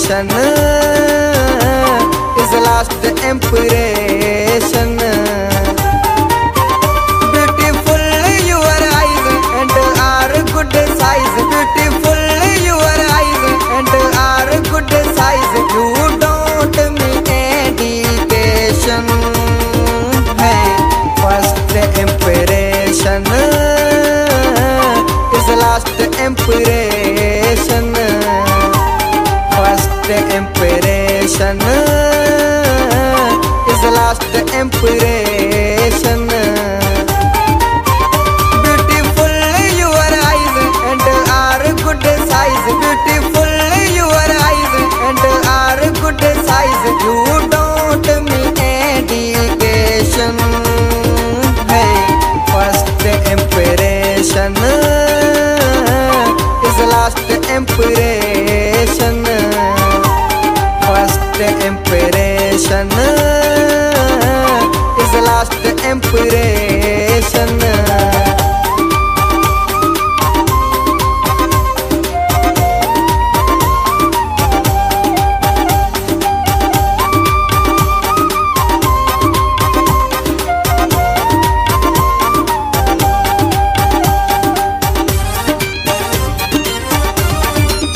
is last impression. Beautiful your eyes and are good size. Beautiful your eyes and are good size. You don't need education. Hey, first impression is last impression. First impression is last impression. Beautiful your eyes and are good size. Beautiful your eyes and are good size. You don't need education. Hey, first impression is last impression. First impression is last impression.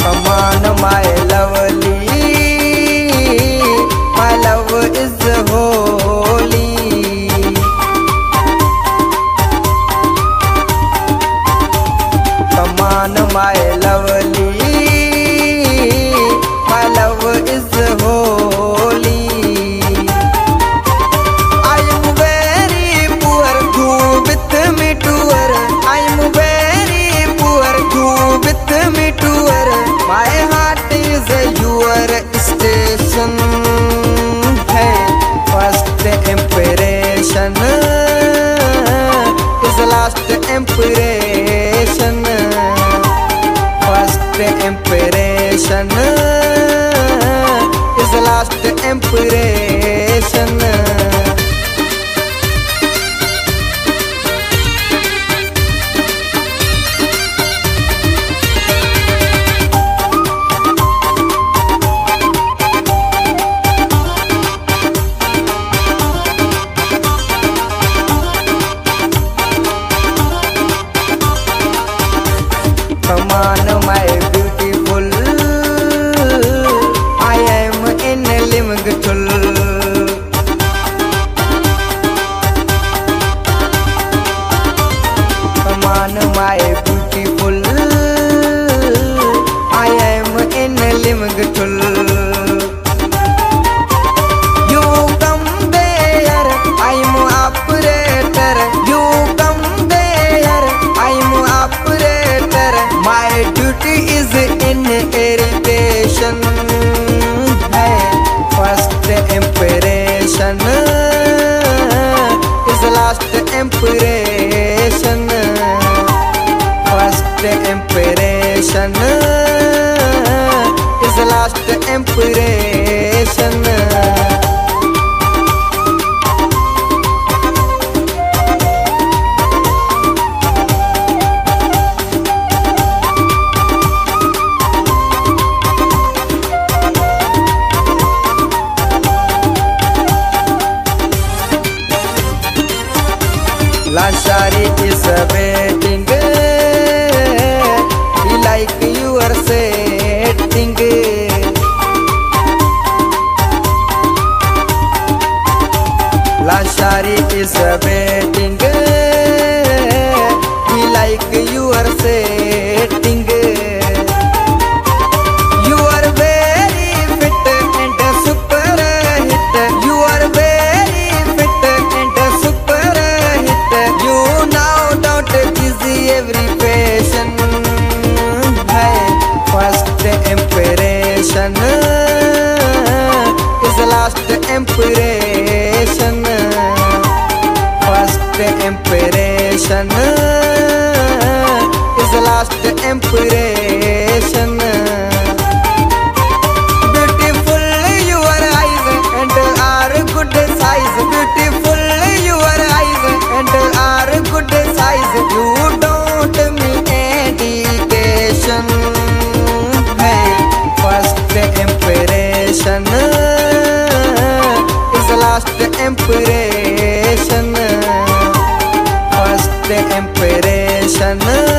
Come on, my lovely, my love is holy. Come on, my lovely, my love is holy. I am very poor, do with me tour. I am very poor, do with me tour. My heart is your station. Hey, first impression is last impression. First impression is last impression. Come on, my beautiful, I am in Limgatul. Come on, my beautiful, I am in Limgatul. You come there, I'm operator. You come there, I'm operator. My duty is in irrigation. Hey, first impression is last impression. First impression is last impression. Lashari is waiting, he like your setting. Lashari is waiting, he like your setting. You are very fit and super hit. You are very fit and super hit. You now don't busy every passion. Hey, first impression is last impression. First impression is last impression. Beautiful your eyes and are good size. Beautiful your eyes and are good size. You don't need education. Hey, first impression impression